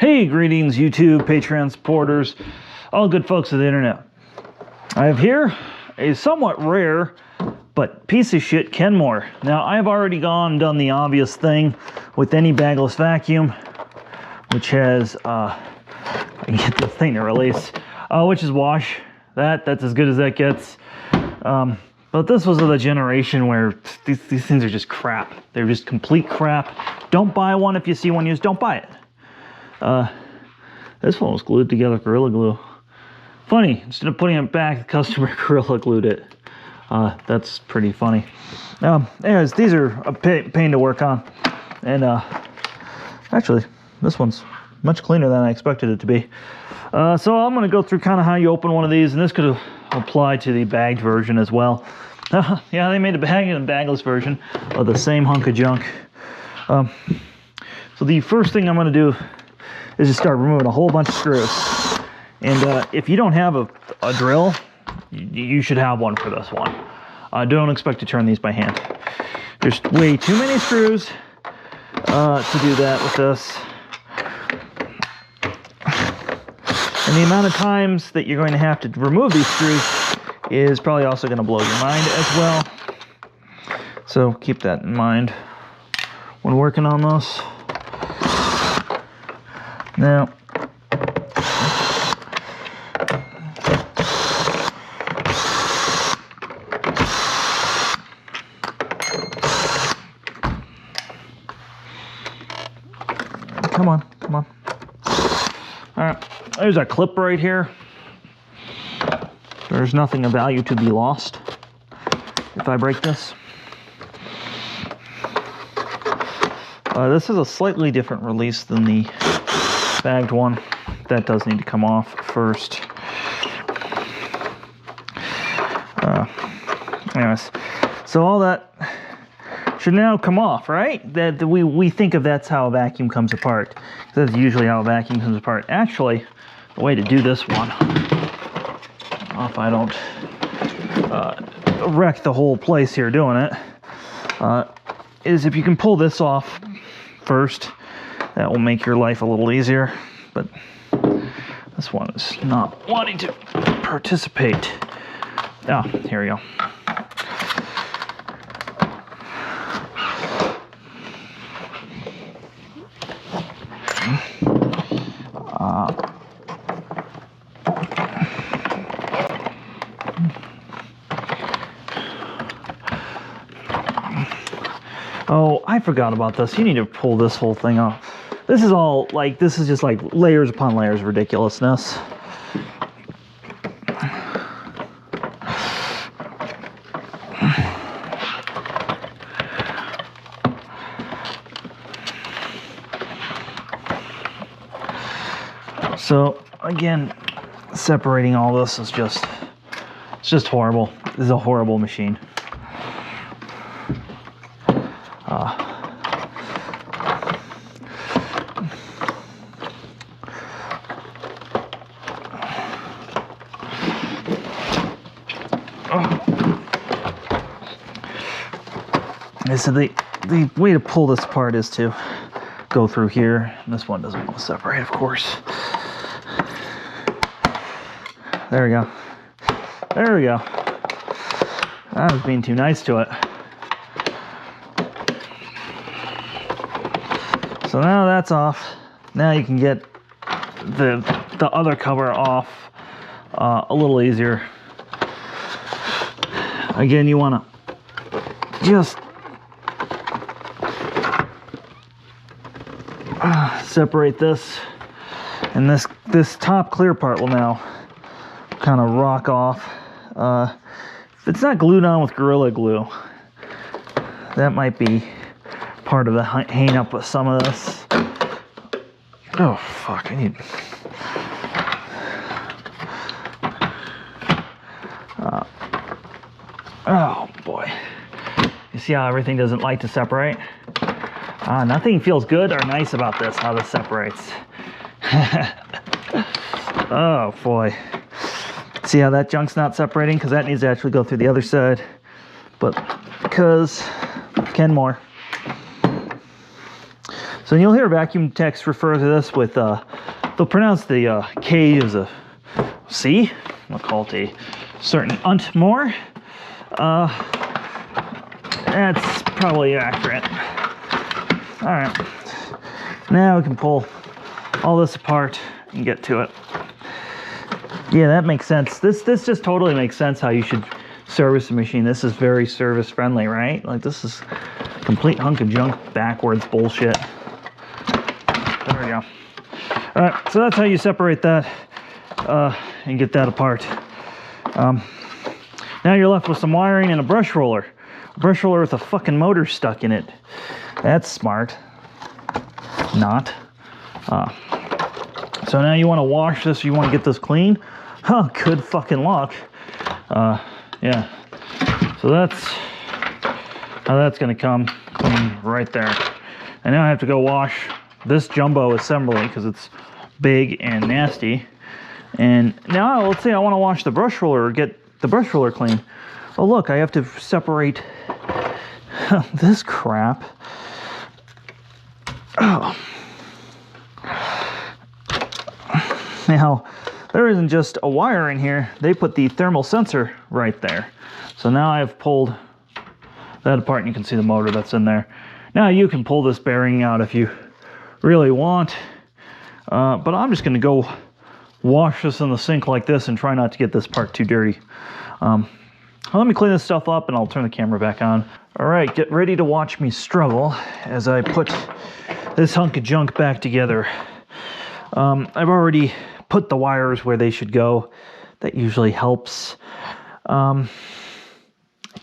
Hey, greetings YouTube, Patreon supporters, all good folks of the internet. I have here a somewhat rare but piece of shit Kenmore. Now, I've already gone and done the obvious thing with any bagless vacuum, which has, I can get this thing to release, which is wash. That's as good as that gets. But this was of the generation where these things are just crap. They're just complete crap. Don't buy one. If you see one used, don't buy it. This one was glued together with Gorilla Glue. Funny, instead of putting it back, the customer Gorilla Glued it. That's pretty funny. Anyways, these are a pain to work on. And actually, this one's much cleaner than I expected it to be. So I'm going to go through kind of how you open one of these, and this could apply to the bagged version as well. Yeah, they made a bagged and bagless version of the same hunk of junk. So the first thing I'm going to do is just start removing a whole bunch of screws. And if you don't have a drill, you should have one for this one. Don't expect to turn these by hand. There's way too many screws to do that with this. And the amount of times that you're going to have to remove these screws is probably also going to blow your mind as well. So keep that in mind when working on this. Now, come on. All right, there's a clip right here. There's nothing of value to be lost if I break this. This is a slightly different release than the bagged one. That does need to come off first. Anyways, so all that should now come off, right? That we think of that's how a vacuum comes apart. That's usually how a vacuum comes apart. Actually, the way to do this one, if I don't wreck the whole place here doing it, is if you can pull this off first. That will make your life a little easier, but this one is not wanting to participate. Oh, here we go. Oh, I forgot about this. You need to pull this whole thing off. This is all like, this is just like layers upon layers of ridiculousness. So again, separating all this is just, it's just horrible. This is a horrible machine. So the way to pull this apart is to go through here. And this one doesn't want to separate, of course. There we go. There we go. I was being too nice to it. So now that's off. Now you can get the other cover off a little easier. Again, you want to just separate this, and this top clear part will now kind of rock off. If it's not glued on with Gorilla Glue, that might be part of the hang up with some of this. Oh fuck, I need oh boy, you see how everything doesn't like to separate? Nothing feels good or nice about this, how this separates. Oh boy. See how that junk's not separating? Because that needs to actually go through the other side. But because Kenmore. So you'll hear vacuum techs refer to this with, they'll pronounce the K as a C. We'll call it a certain unt more. That's probably accurate. All right, now we can pull all this apart and get to it. Yeah, that makes sense. This just totally makes sense how you should service a machine. This is very service friendly, right? Like, this is complete hunk of junk backwards bullshit. There we go. All right, so that's how you separate that and get that apart. Now you're left with some wiring and a brush roller. A brush roller with a fucking motor stuck in it. That's smart. Not. So now you want to wash this, you want to get this clean. Huh, good fucking luck. Yeah. So that's how that's going to come clean right there. And now I have to go wash this jumbo assembly because it's big and nasty. And now let's say I want to wash the brush roller or get the brush roller clean. Oh look, I have to separate this crap. Oh. Now, there isn't just a wire in here. They put the thermal sensor right there. So now I've pulled that apart and you can see the motor that's in there. Now you can pull this bearing out if you really want. But I'm just going to go wash this in the sink like this and try not to get this part too dirty. Let me clean this stuff up and I'll turn the camera back on. All right, get ready to watch me struggle as I put this hunk of junk back together. I've already put the wires where they should go. That usually helps. I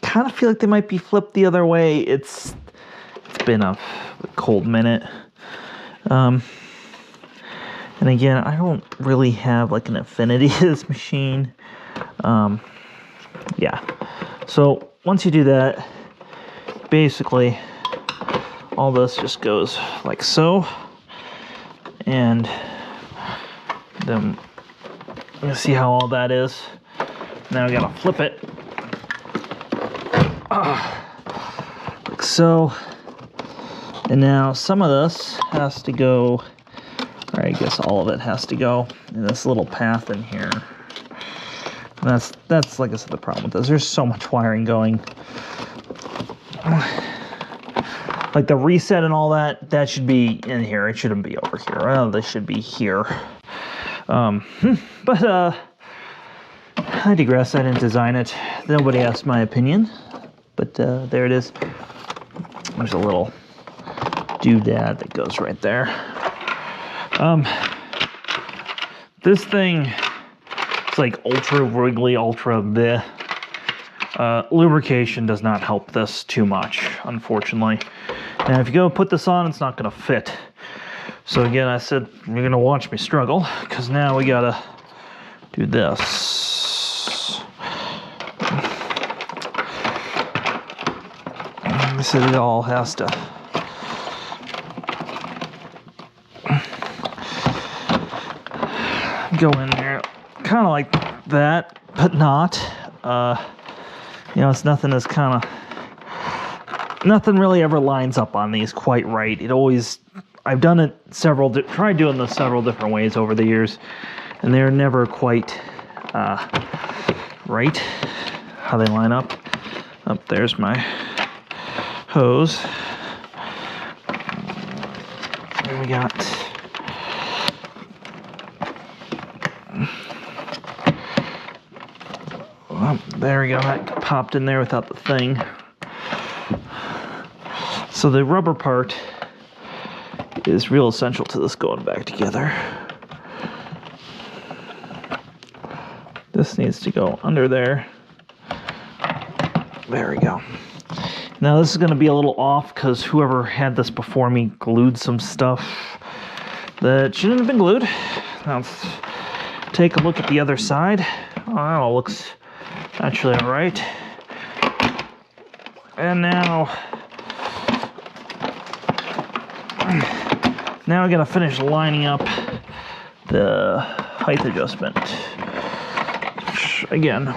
kind of feel like they might be flipped the other way. It's been a cold minute. And again, I don't really have like an affinity to this machine. Yeah. So once you do that, basically all this just goes like so. And then you see how all that is. Now I gotta flip it. Like so. And now some of this has to go, or I guess all of it has to go in this little path in here. And that's like I said, the problem with this. There's so much wiring going. Like the reset and all that, that should be in here. It shouldn't be over here. Well, this should be here. But I digress. I didn't design it. Nobody asked my opinion. But there it is. There's a little doodad that goes right there. This thing, it's like ultra wriggly, ultra bleh. Lubrication does not help this too much, unfortunately. Now, if you go put this on, it's not going to fit. So again, I said you're going to watch me struggle, because now we got to do this. I said it all has to go in there, kind of like that, but not. You know, it's nothing that's kind of, nothing really ever lines up on these quite right. It always, I've done it tried doing this several different ways over the years, and they're never quite right how they line up. Up there's my hose. And we got there we go, that popped in there without the thing. So the rubber part is real essential to this going back together. This needs to go under there. There we go. Now this is going to be a little off because whoever had this before me glued some stuff that shouldn't have been glued. Now let's take a look at the other side. Oh, that all looks actually all right. And now I gotta finish lining up the height adjustment. Which, again,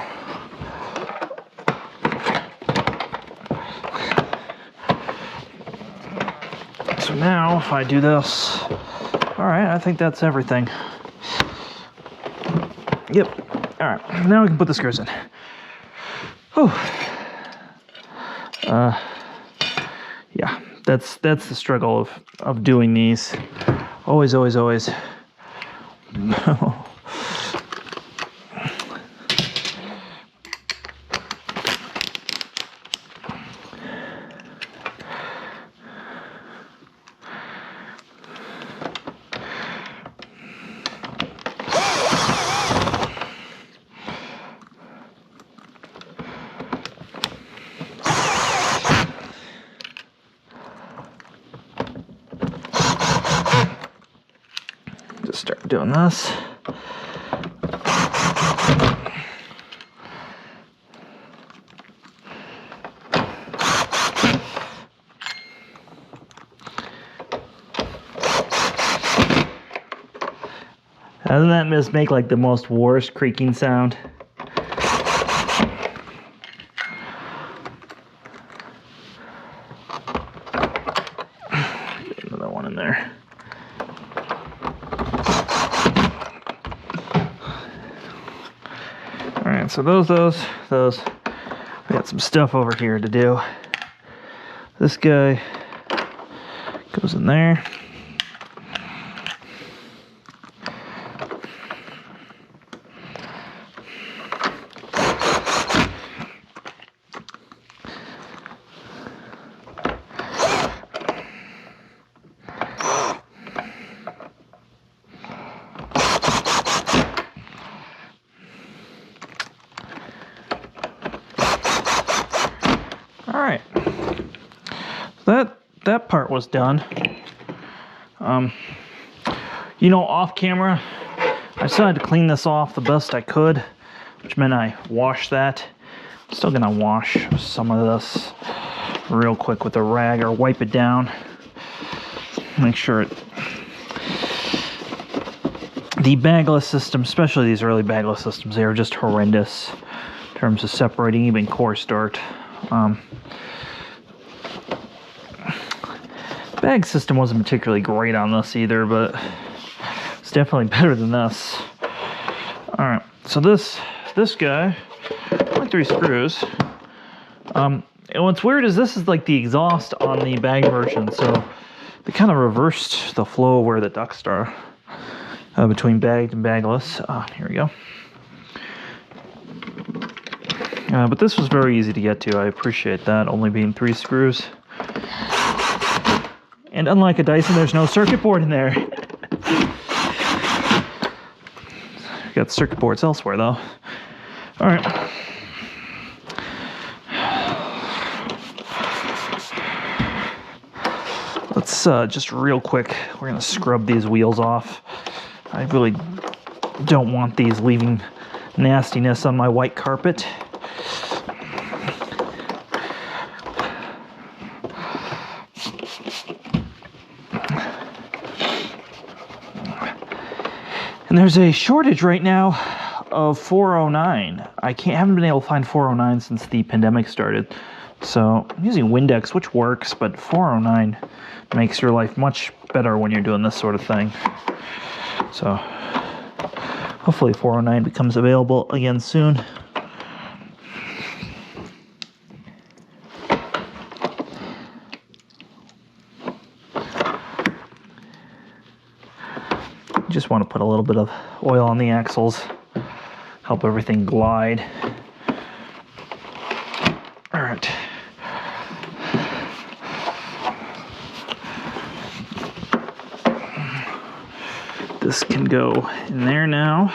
so So now if I do this, all right, I think that's everything. Yep. All right, now we can put the screws in. Whew. Yeah, that's the struggle of doing these. Always. Just start doing this. Doesn't that just make like the most worst creaking sound? Get another one in there. All right, so those. We got some stuff over here to do. This guy goes in there. All right, that part was done. You know, off camera, I decided to clean this off the best I could, which meant I washed that. I'm still gonna wash some of this real quick with a rag or wipe it down. Make sure the bagless system, especially these early bagless systems, they are just horrendous in terms of separating even coarse dirt. Bag system wasn't particularly great on this either, but it's definitely better than this. All right, so this guy, only 3 screws. And what's weird is this is like the exhaust on the bag version, so they kind of reversed the flow where the ducts are between bagged and bagless. Here we go. But this was very easy to get to. I appreciate that, only being 3 screws. And unlike a Dyson, there's no circuit board in there. Got circuit boards elsewhere, though. All right. Let's just real quick, we're gonna scrub these wheels off. I really don't want these leaving nastiness on my white carpet. And there's a shortage right now of 409. Haven't been able to find 409 since the pandemic started. So I'm using Windex, which works, but 409 makes your life much better when you're doing this sort of thing. So hopefully 409 becomes available again soon. Just want to put a little bit of oil on the axles, help everything glide. All right. This can go in there now.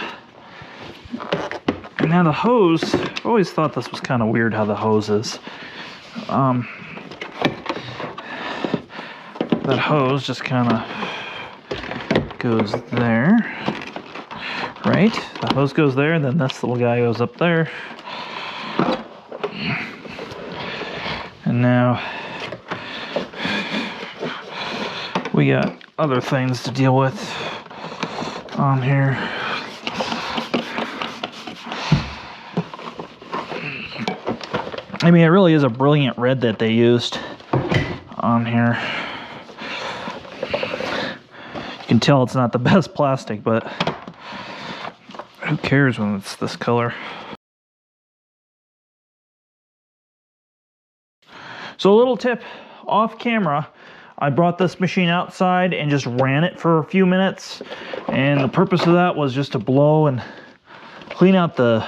And now the hose, I've always thought this was kind of weird how the hose is. That hose just kind of goes there, right? The hose goes there, and then this little guy goes up there. And now we got other things to deal with on here. I mean, it really is a brilliant red that they used on here. can tell it's not the best plastic, but who cares when it's this color? So a little tip off camera, I brought this machine outside and just ran it for a few minutes, and the purpose of that was just to blow and clean out the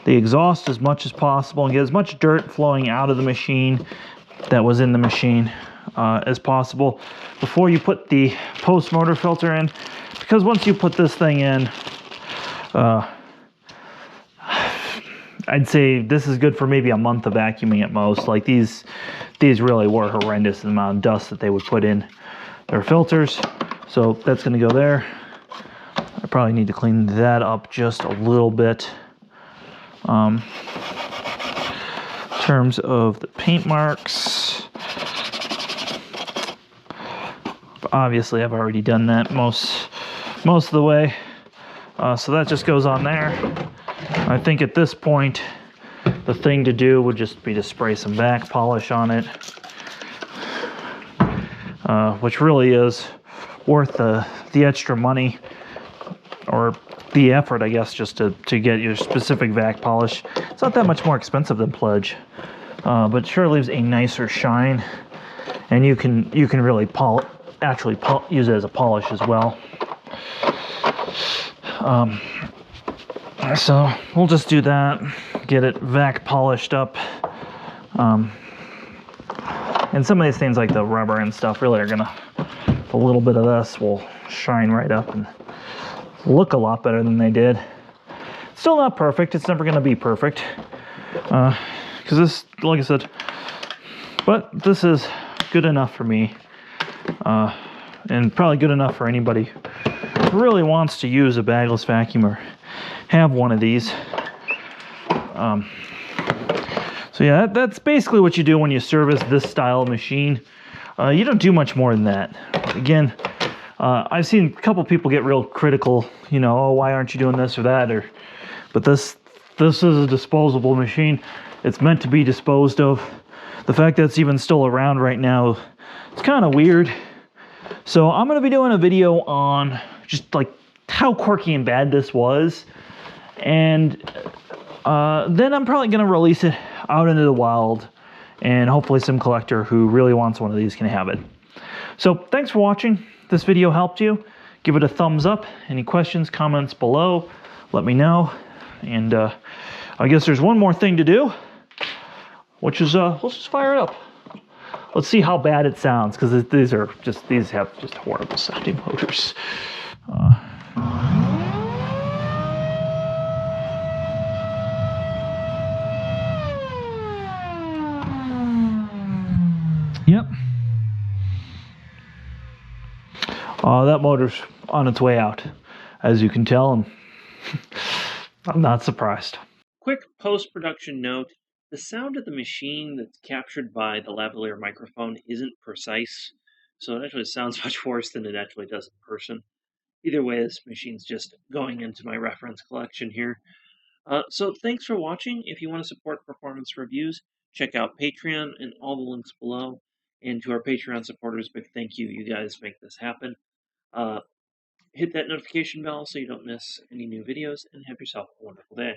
exhaust as much as possible and get as much dirt flowing out of the machine that was in the machine as possible before you put the post motor filter in, because once you put this thing in, I'd say this is good for maybe a month of vacuuming at most. Like these really were horrendous, the amount of dust that they would put in their filters. So that's going to go there. I probably need to clean that up just a little bit. In terms of the paint marks, obviously I've already done that most of the way. So that just goes on there. I think at this point, the thing to do would just be to spray some back polish on it, which really is worth the extra money, or the effort, I guess, just to get your specific vac polish. It's not that much more expensive than Pledge, but sure leaves a nicer shine, and you can really use it as a polish as well. So we'll just do that, get it vac polished up. And some of these things like the rubber and stuff really are gonna, a little bit of this will shine right up and look a lot better than they did. Still not perfect, it's never gonna be perfect. Because this, like I said, but this is good enough for me. And probably good enough for anybody who really wants to use a bagless vacuum or have one of these. So yeah, that's basically what you do when you service this style of machine. You don't do much more than that. Again, I've seen a couple people get real critical, you know, oh, why aren't you doing this or that? But this is a disposable machine. It's meant to be disposed of. The fact that it's even still around right now, it's kind of weird. So I'm going to be doing a video on just like how quirky and bad this was. And then I'm probably going to release it out into the wild, and hopefully some collector who really wants one of these can have it. So thanks for watching. If this video helped you, give it a thumbs up. Any questions, comments below, let me know. And I guess there's one more thing to do, which is let's just fire it up. Let's see how bad it sounds, because these have just horrible sounding motors. Yep. That motor's on its way out, as you can tell, and I'm not surprised. Quick post-production note. The sound of the machine that's captured by the lavalier microphone isn't precise, so it actually sounds much worse than it actually does in person. Either way, this machine's just going into my reference collection here. So thanks for watching. If you want to support performance reviews, check out Patreon and all the links below. And to our Patreon supporters, big thank you. You guys make this happen. Hit that notification bell so you don't miss any new videos, and have yourself a wonderful day.